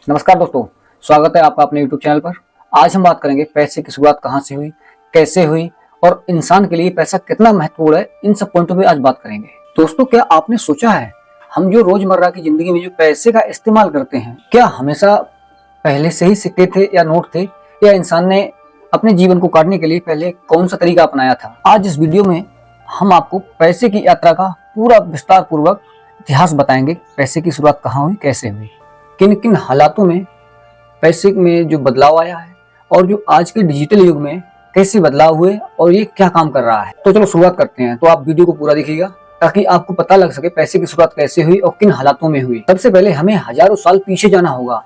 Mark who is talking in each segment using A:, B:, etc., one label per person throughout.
A: नमस्कार दोस्तों, स्वागत है आपका अपने YouTube चैनल पर। आज हम बात करेंगे पैसे की शुरुआत कहाँ से हुई, कैसे हुई और इंसान के लिए पैसा कितना महत्वपूर्ण है। इन सब पॉइंटों पे आज बात करेंगे। दोस्तों, क्या आपने सोचा है हम जो रोजमर्रा की जिंदगी में जो पैसे का इस्तेमाल करते हैं, क्या हमेशा पहले से ही सिक्के थे या नोट थे, या इंसान ने अपने जीवन को काटने के लिए पहले कौन सा तरीका अपनाया था। आज इस वीडियो में हम आपको पैसे की यात्रा का पूरा विस्तार पूर्वक इतिहास बताएंगे। पैसे की शुरुआत कहाँ हुई, कैसे हुई, किन किन हालातों में पैसे में जो बदलाव आया है और जो आज के डिजिटल युग में कैसे बदलाव हुए और ये क्या काम कर रहा है। तो चलो शुरुआत करते हैं। तो आप वीडियो को पूरा देखिएगा ताकि आपको पता लग सके पैसे की शुरुआत कैसे हुई और किन हालातों में हुई। सबसे पहले हमें हजारों साल पीछे जाना होगा,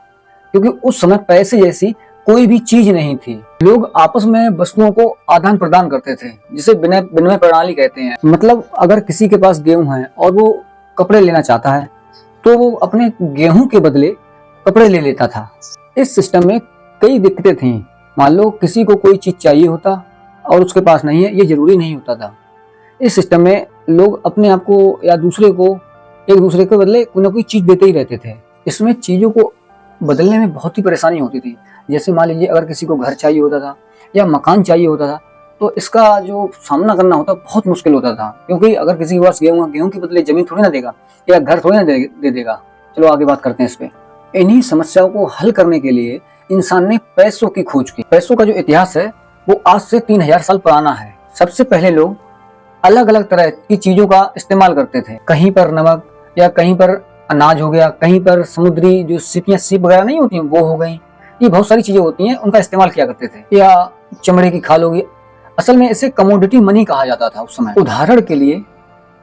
A: क्योंकि उस समय पैसे जैसी कोई भी चीज नहीं थी। लोग आपस में वस्तुओं को आदान प्रदान करते थे, जिसे विनिमय प्रणाली कहते हैं। मतलब अगर किसी के पास गेहूं है और वो कपड़े लेना चाहता है तो वो अपने गेहूं के बदले कपड़े ले लेता था। इस सिस्टम में कई दिक्कतें थीं। मान लो किसी को कोई चीज चाहिए होता और उसके पास नहीं है, ये जरूरी नहीं होता था। इस सिस्टम में लोग अपने आप को या दूसरे को एक दूसरे के बदले कोई ना कोई चीज देते ही रहते थे। इसमें चीजों को बदलने में बहुत ही परेशानी होती थी। जैसे मान लीजिए अगर किसी को घर चाहिए होता था या मकान चाहिए होता था, तो इसका जो सामना करना होता बहुत मुश्किल होता था, क्योंकि अगर किसी के पास गेहूं के बदले जमीन थोड़ी ना देगा या घर थोड़ी ना दे देगा। चलो आगे बात करते हैं इस पे। इन्हीं समस्याओं को हल करने के लिए इंसान ने पैसों की खोज की। पैसों का जो इतिहास है वो आज से 3000 साल पुराना है। सबसे पहले लोग अलग अलग तरह की चीजों का इस्तेमाल करते थे। कहीं पर नमक या कहीं पर अनाज हो गया, कहीं पर समुद्री जो सीप वगैरह नहीं होती हैं वो हो गई। ये बहुत सारी चीजें होती हैं, उनका इस्तेमाल किया करते थे। या चमड़े की खाल होगी। असल में इसे कमोडिटी मनी कहा जाता था उस समय। उदाहरण के लिए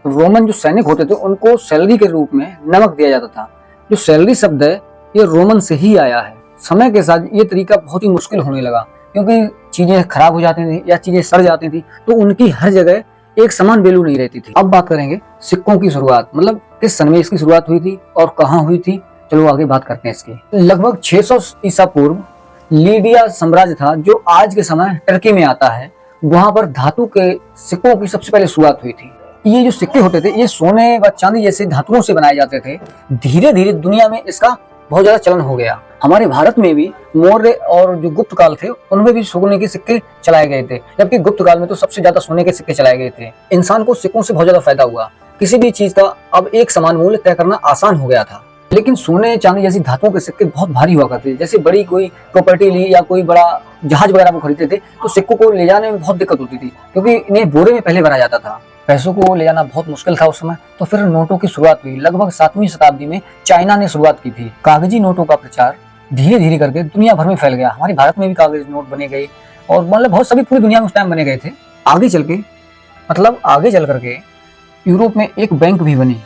A: रोमन जो सैनिक होते थे उनको सैलरी के रूप में नमक दिया जाता था। जो सैलरी शब्द है ये रोमन से ही आया है। समय के साथ ये तरीका बहुत ही मुश्किल होने लगा, क्योंकि चीजें खराब हो जाती थी या चीजें सड़ जाती थी, तो उनकी हर जगह एक समान वैल्यू नहीं रहती थी। अब बात करेंगे सिक्कों की शुरुआत, मतलब किस सन में इसकी शुरुआत हुई थी और कहाँ हुई थी। चलो आगे बात करते हैं इसकी। लगभग 600 ईसा पूर्व लीडिया साम्राज्य था, जो आज के समय टर्की में आता है। वहां पर धातु के सिक्कों की सबसे पहले शुरुआत हुई थी। ये जो सिक्के होते थे ये सोने व चांदी जैसे धातुओं से बनाए जाते थे। धीरे धीरे दुनिया में इसका बहुत ज्यादा चलन हो गया। हमारे भारत में भी मौर्य और जो गुप्त काल थे उनमें भी सोने के सिक्के चलाए गए थे, जबकि गुप्त काल में तो सबसे ज्यादा सोने के सिक्के चलाए गए थे। इंसान को सिक्कों से बहुत ज्यादा फायदा हुआ। किसी भी चीज का अब एक समान मूल्य तय करना आसान हो गया था। लेकिन सोने चांदी जैसी धातुओं के सिक्के बहुत भारी हुआ करते थे। जैसे बड़ी कोई प्रॉपर्टी ली या कोई बड़ा जहाज वगैरह को खरीदते थे तो सिक्कों को ले जाने में बहुत दिक्कत होती थी, क्योंकि इन्हें बोरे में पहले भरा जाता था। पैसों को ले जाना बहुत मुश्किल था उस समय। तो फिर नोटों की शुरुआत हुई। लगभग 7वीं शताब्दी में चाइना ने शुरुआत की थी। कागजी नोटों का प्रचार धीरे धीरे करके दुनिया भर में फैल गया। हमारे भारत में भी कागजी नोट बने गए और मतलब बहुत सभी पूरी दुनिया में उस टाइम बने गए थे। आगे चल करके यूरोप में एक बैंक भी बनी।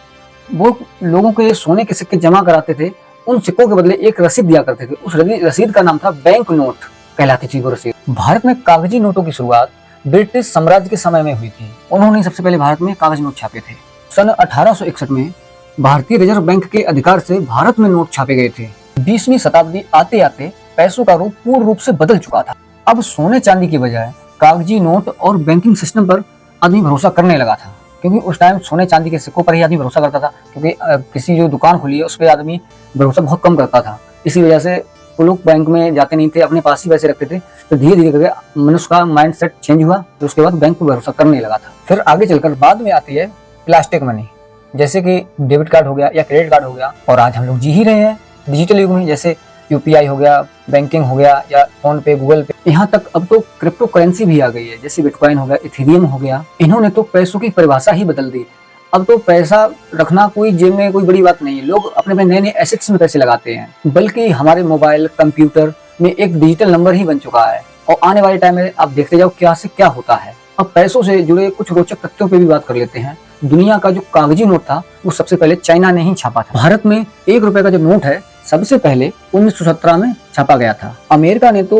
A: वो लोगों के सोने के सिक्के जमा कराते थे, उन सिक्कों के बदले एक रसीद दिया करते थे। उस रसीद का नाम था बैंक नोट कहलाती थी वो रसीद। भारत में कागजी नोटों की शुरुआत ब्रिटिश साम्राज्य के समय में हुई थी। उन्होंने सबसे पहले भारत में कागज नोट छापे थे। सन 1861 में भारतीय रिजर्व बैंक के अधिकार से भारत में नोट छापे गए थे। 20वीं शताब्दी आते आते पैसों का रूप पूर्ण रूप से बदल चुका था। अब सोने चांदी की बजाय कागजी नोट और बैंकिंग सिस्टम पर आदमी भरोसा करने लगा था, क्योंकि उस टाइम सोने चांदी के सिक्कों पर ही आदमी भरोसा करता था, क्योंकि किसी जो दुकान खुली है उस पर आदमी भरोसा बहुत कम करता था। इसी वजह से वो लोग बैंक में जाते नहीं थे, अपने पास ही पैसे रखते थे। तो धीरे धीरे करके मनुष्य का माइंड सेट चेंज हुआ, तो उसके बाद बैंक पर भरोसा करने लगा था। फिर आगे चलकर बाद में आती है प्लास्टिक मनी, जैसे कि डेबिट कार्ड हो गया या क्रेडिट कार्ड हो गया। और आज हम लोग जी ही रहे हैं डिजिटल युग में, जैसे यूपीआई हो गया, बैंकिंग हो गया या फोन पे, गूगल पे। यहाँ तक अब तो क्रिप्टो करेंसी भी आ गई है, जैसे बिटकॉइन हो गया, इथेरियम हो गया। इन्होंने तो पैसों की परिभाषा ही बदल दी। अब तो पैसा रखना कोई जेब में कोई बड़ी बात नहीं है। लोग अपने नए नए एसेट्स में पैसे लगाते हैं, बल्कि हमारे मोबाइल कंप्यूटर में एक डिजिटल नंबर ही बन चुका है। और आने वाले टाइम में आप देखते जाओ क्या से क्या होता है। अब पैसों से जुड़े कुछ रोचक तथ्यों पे भी बात कर लेते हैं। दुनिया का जो कागजी नोट था वो सबसे पहले चाइना ने ही छापा था। भारत में 1 रुपए का जो नोट है सबसे पहले 1917 में छापा गया था। अमेरिका ने तो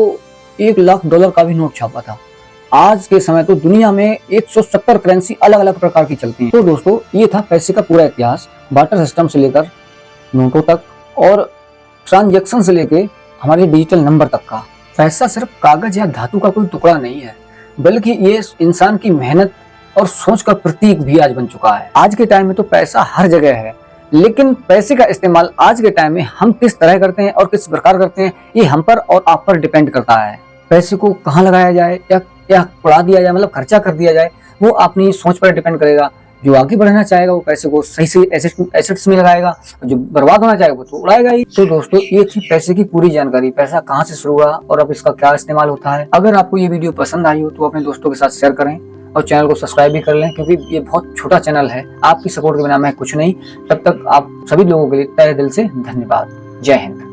A: $1,00,000 का भी नोट छापा था। आज के समय तो दुनिया में 170 करेंसी अलग अलग प्रकार की चलती हैं। तो दोस्तों ये था पैसे का पूरा इतिहास, बार्टर सिस्टम से लेकर नोटों तक और ट्रांजैक्शन से लेकर हमारे डिजिटल नंबर तक का। पैसा सिर्फ कागज या धातु का कोई टुकड़ा नहीं है, बल्कि ये इंसान की मेहनत और सोच का प्रतीक भी आज बन चुका है। आज के टाइम में तो पैसा हर जगह है। लेकिन पैसे का इस्तेमाल आज के टाइम में हम किस तरह करते हैं और किस प्रकार करते हैं, ये हम पर और आप पर डिपेंड करता है। पैसे को कहाँ लगाया जाए या उड़ा दिया जाए, मतलब खर्चा कर दिया जाए, वो अपनी सोच पर डिपेंड करेगा। जो आगे बढ़ना चाहेगा वो पैसे को सही सही एसेट्स में लगाएगा, और जो बर्बाद होना चाहेगा वो तो उड़ाएगा ही। तो दोस्तों, ये थी पैसे की पूरी जानकारी, पैसा कहाँ से शुरू हुआ और अब इसका क्या इस्तेमाल होता है। अगर आपको ये वीडियो पसंद आई हो तो अपने दोस्तों के साथ शेयर करें और चैनल को सब्सक्राइब भी कर लें, क्योंकि ये बहुत छोटा चैनल है। आपकी सपोर्ट के बिना मैं कुछ नहीं। तब तक आप सभी लोगों के लिए तहे दिल से धन्यवाद। जय हिंद।